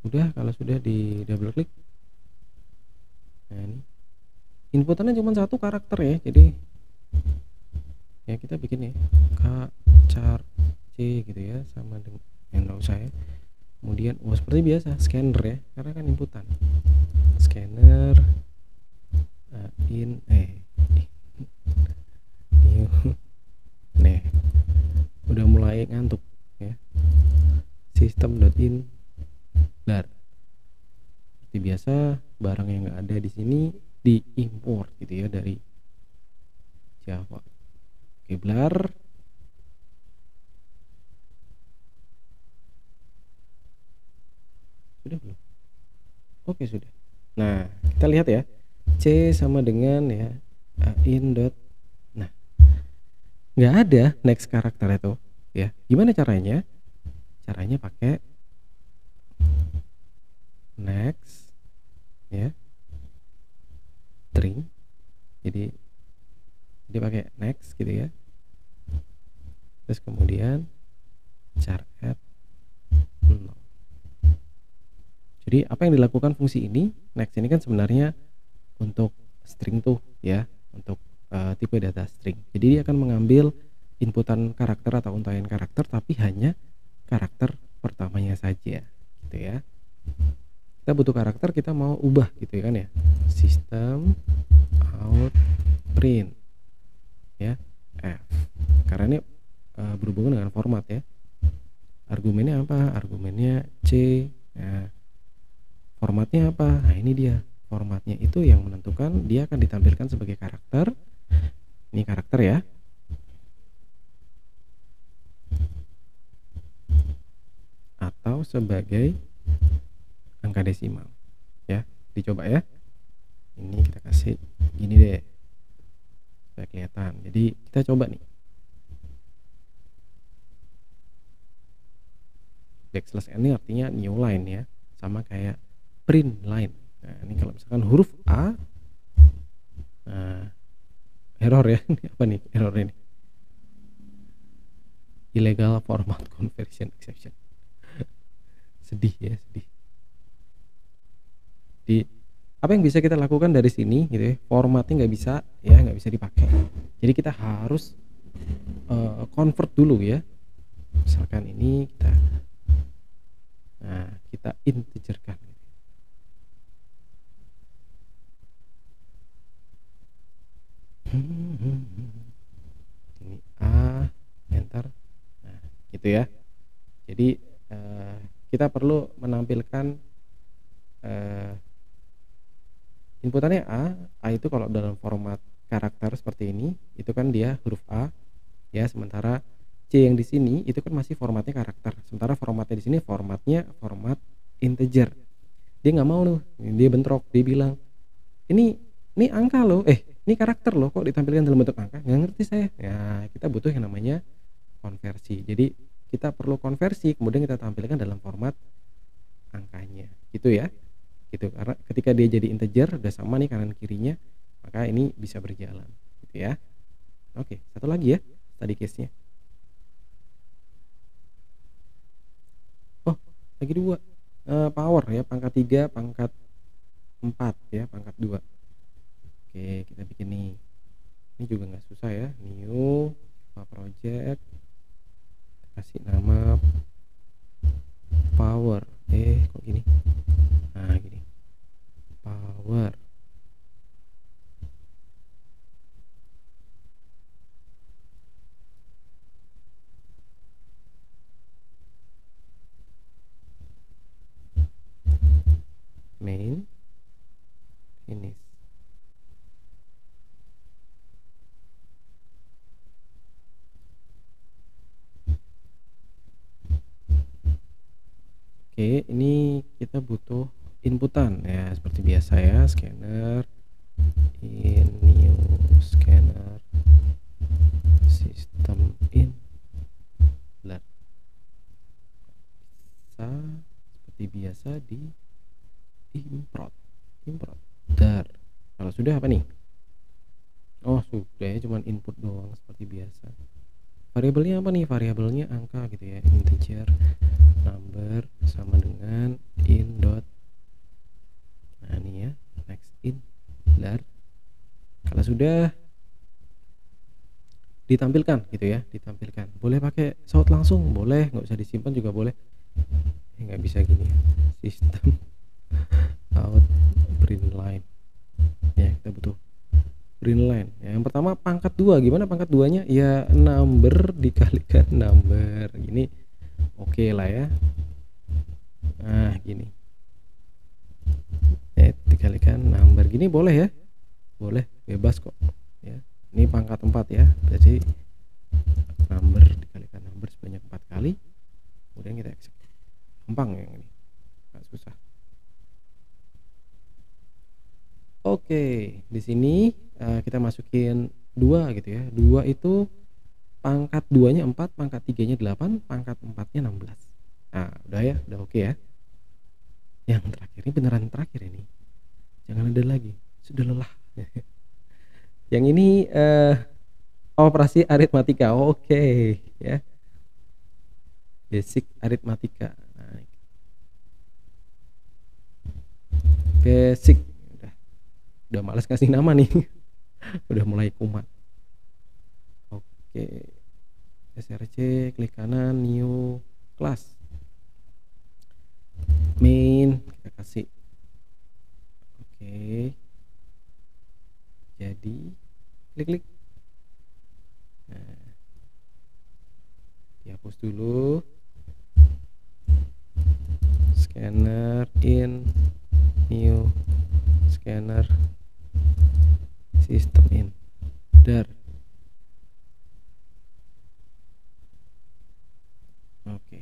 Udah, kalau sudah di double klik, nah ini inputannya cuma satu karakter ya, jadi ya kita bikin ya char c gitu ya, sama dengan yang nggak usah ya. Kemudian seperti biasa scanner ya, karena kan inputan scanner in nih udah mulai ngantuk ya, system.in lar. Seperti biasa barang yang nggak ada di sini diimport gitu ya dari Java. Oke, blar. Sudah belum? Oke, sudah. Nah, kita lihat ya. C sama dengan ya in dot. Nah, nggak ada next karakter itu ya. Gimana caranya? Caranya pakai next ya string. Jadi pakai next gitu ya. Terus kemudian char add 0. Jadi apa yang dilakukan fungsi ini? Next ini kan sebenarnya untuk string tuh ya, untuk tipe data string. Jadi dia akan mengambil inputan karakter atau untaian karakter, tapi hanya karakter pertamanya saja gitu ya. Kita butuh karakter, kita mau ubah gitu kan ya. System out print ya f, karena ini berhubungan dengan format ya. Argumennya apa? Argumennya C. Nah, formatnya apa? Nah, ini dia. Formatnya itu yang menentukan dia akan ditampilkan sebagai karakter. Ini karakter ya. Atau sebagai angka desimal. Ya, dicoba ya. Ini kita kasih gini deh. Supaya kelihatan. Jadi kita coba nih. Backslash n ini artinya new line ya. Sama kayak print line. Nah, ini kalau misalkan huruf A, nah, error ya. Ini apa nih error ini? Illegal format conversion exception. Sedih ya, sedih. Di apa yang bisa kita lakukan dari sini gitu ya? Formatnya nggak bisa ya, nggak bisa dipakai. Jadi kita harus convert dulu ya. Misalkan ini kita integerkan. Ini A, enter. Nah, gitu ya. Jadi kita perlu menampilkan inputannya A itu kalau dalam format karakter seperti ini, itu kan dia huruf A ya, sementara C yang di sini itu kan masih formatnya karakter. Sementara formatnya di sini formatnya format integer. Dia nggak mau loh, dia bentrok, dia bilang, "Ini angka loh, ini karakter loh, kok ditampilkan dalam bentuk angka?" Nggak ngerti saya. Ya, kita butuh yang namanya konversi. Jadi kita perlu konversi, kemudian kita tampilkan dalam format angkanya. Gitu ya. Gitu, karena ketika dia jadi integer udah sama nih kanan kirinya, maka ini bisa berjalan gitu ya. Oke, satu lagi ya tadi case-nya. Oh, lagi dua. Power ya, pangkat 3, pangkat 4 ya, pangkat 2. Oke, kita bikin nih. Ini juga nggak susah ya. New project, kasih nama power. Kok gini? Nah, gini. Power. Main finish. Oke, ini kita butuh inputan ya, seperti biasa ya, scanner, in new scanner, system in lar. Bisa seperti biasa di import dar. Kalau sudah apa nih? Oh, sudah ya, cuman input doang seperti biasa. Variabelnya apa nih? Variabelnya angka gitu ya, integer number sama dengan in dot. Nah, ini ya, next in lar. Kalau sudah ditampilkan gitu ya, ditampilkan. Boleh pakai shout langsung, boleh, nggak usah disimpan juga boleh. Nggak bisa gini. System out print line. Ya, kita butuh print line. Ya, yang pertama pangkat 2. Gimana pangkat 2-nya? Ya number dikalikan number. Gini oke lah ya. Nah, gini. Dikalikan number. Gini boleh ya? Boleh, bebas kok. Ya. Ini pangkat 4 ya. Jadi number dikalikan number sebanyak 4 kali. Kemudian kita execute. Gampang yang ini. Nggak susah. Oke, di sini, kita masukin 2 gitu ya. 2 itu pangkat 2-nya 4, pangkat 3-nya 8, pangkat 4-nya 16. Nah, udah ya, udah oke ya. Yang terakhir ini beneran terakhir ini, jangan ada lagi, sudah lelah. Yang ini, operasi aritmatika, oke ya, basic aritmatika. Nah, basic, udah males kasih nama nih, udah mulai kumat. Oke, SRC, klik kanan, new class, main, kita kasih oke, jadi klik. Nah, dihapus dulu, scanner in, new scanner, system in, dar. Oke,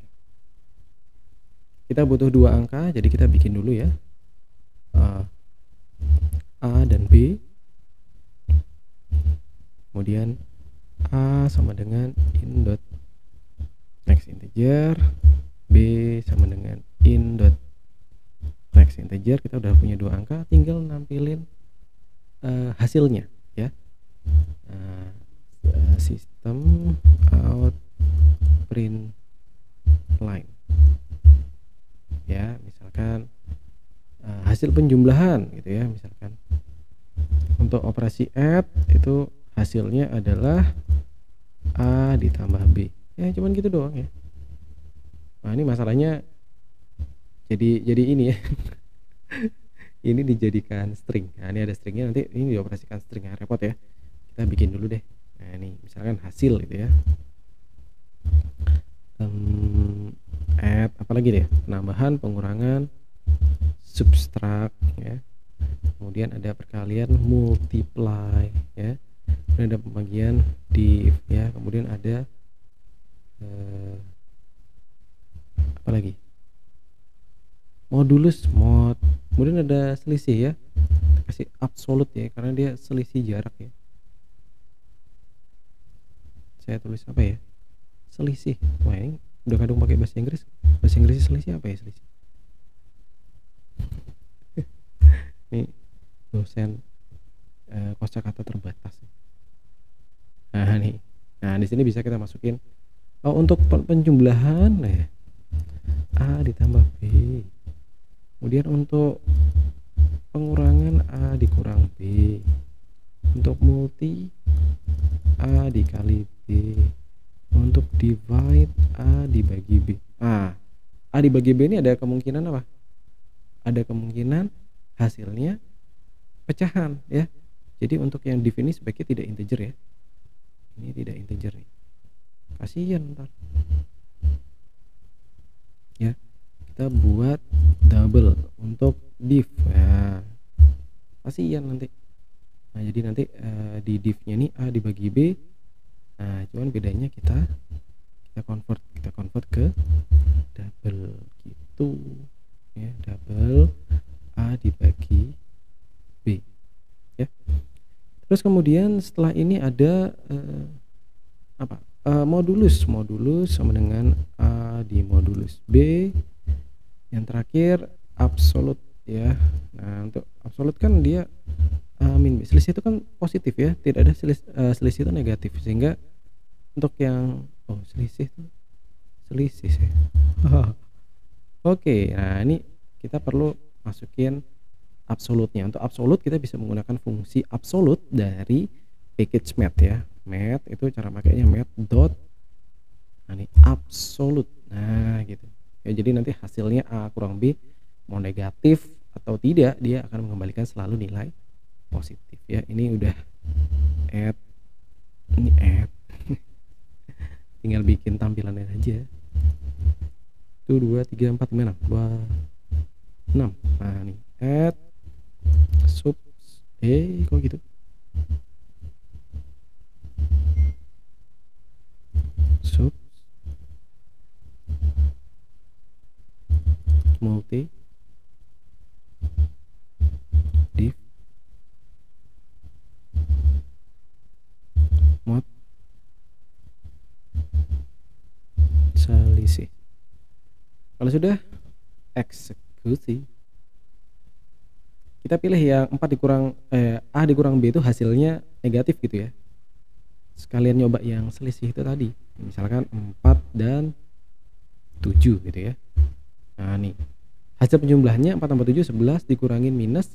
kita butuh 2 angka, jadi kita bikin dulu ya, A dan B, kemudian A sama dengan in dot next integer, B sama dengan in dot next integer. Kita udah punya 2 angka, tinggal nampilin hasilnya ya. System out print line ya, misalkan hasil penjumlahan gitu ya, misalkan untuk operasi add itu hasilnya adalah A ditambah B ya, cuman gitu doang ya. Nah, ini masalahnya jadi ini ya. Ini dijadikan string. Nah, ini ada stringnya, nanti ini dioperasikan string, ya repot ya. Kita bikin dulu deh. Nah, ini misalkan hasil gitu ya, add apalagi deh, penambahan, pengurangan, subtract ya, kemudian ada perkalian, multiply ya, kemudian ada pembagian, div ya, kemudian ada apa lagi, modulus, mod, kemudian ada selisih ya, kita kasih absolute ya karena dia selisih jarak ya. Saya tulis apa ya, selisih. Wah, ini udah kadang pakai bahasa Inggris selisih apa ya, selisih. Ini dosen kosakata terbatas. Nah nih, nah di sini bisa kita masukin untuk penjumlahan ya, A ditambah B, kemudian untuk pengurangan A dikurang B, untuk multi A dikali B, untuk divide A dibagi B. A dibagi B ini ada kemungkinan apa? Ada kemungkinan hasilnya pecahan ya. Jadi untuk yang div ini sebaiknya tidak integer ya. Ini tidak integer nih. Kasihan ntar. Ya. Kita buat double untuk div. Ya. Kasihan nanti. Nah, jadi nanti di div-nya ini A dibagi B. Nah, cuman bedanya kita convert ke double gitu. Ya, double A dibagi B ya. Terus kemudian setelah ini ada modulus sama dengan A di modulus B. Yang terakhir absolute ya. Nah, untuk absolute kan dia min B. Selisih itu kan positif ya, tidak ada selisih itu negatif, sehingga untuk yang selisih sih. Oke, nah ini kita perlu masukin absolute-nya. Untuk absolute kita bisa menggunakan fungsi absolute dari package math ya. Math itu cara makainya math dot ini absolute. Nah, gitu. Ya, jadi nanti hasilnya A kurang B mau negatif atau tidak, dia akan mengembalikan selalu nilai positif ya. Ini udah add, ini add. Tinggal bikin tampilannya aja. 1 2 3 4 5 6. Nah, nih add sub kok gitu. Sub multi div Kalau sudah, eksekusi. Kita pilih yang 4 dikurang A dikurang B itu hasilnya negatif gitu ya. Sekalian nyoba yang selisih itu tadi, misalkan 4 dan 7 gitu ya. Nah nih, hasil penjumlahnya 4 tambah 7 11 dikurangin minus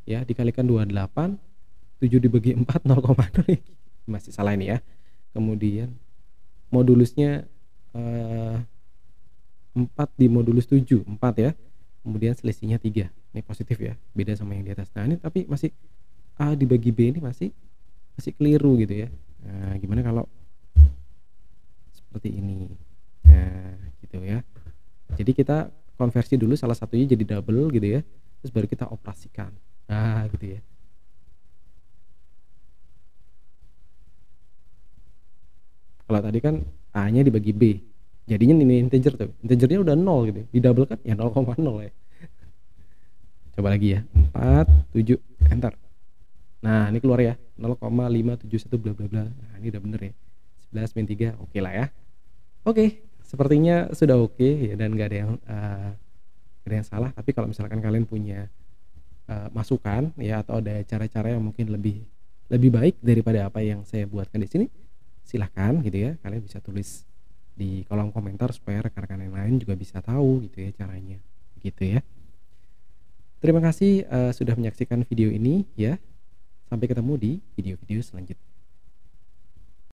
ya, dikalikan 28, 7 dibagi 4 0,0 masih salah ini ya. Kemudian modulusnya 4 dimodulus 7, 4 ya. Kemudian selisihnya 3. Ini positif ya, beda sama yang di atas. Nah, ini tapi masih A dibagi B ini masih keliru gitu ya. Nah, gimana kalau seperti ini? Nah, gitu ya. Jadi kita konversi dulu salah satunya jadi double gitu ya. Terus baru kita operasikan. Nah, gitu ya. Kalau tadi kan A-nya dibagi B. Jadinya ini integer tuh. Integernya udah 0 gitu. Di double kan ya 0,0 ya. Coba lagi ya. 4, 7, enter. Nah, ini keluar ya. 0,571 bla bla bla. Nah, ini udah bener ya. 11 min 3 oke lah ya. Oke, sepertinya sudah oke ya, dan nggak ada yang salah. Tapi kalau misalkan kalian punya masukan ya, atau ada cara-cara yang mungkin lebih baik daripada apa yang saya buatkan di sini, silahkan gitu ya. Kalian bisa tulis di kolom komentar supaya rekan-rekan yang lain juga bisa tahu gitu ya caranya. Gitu ya. Terima kasih sudah menyaksikan video ini ya. Sampai ketemu di video-video selanjutnya.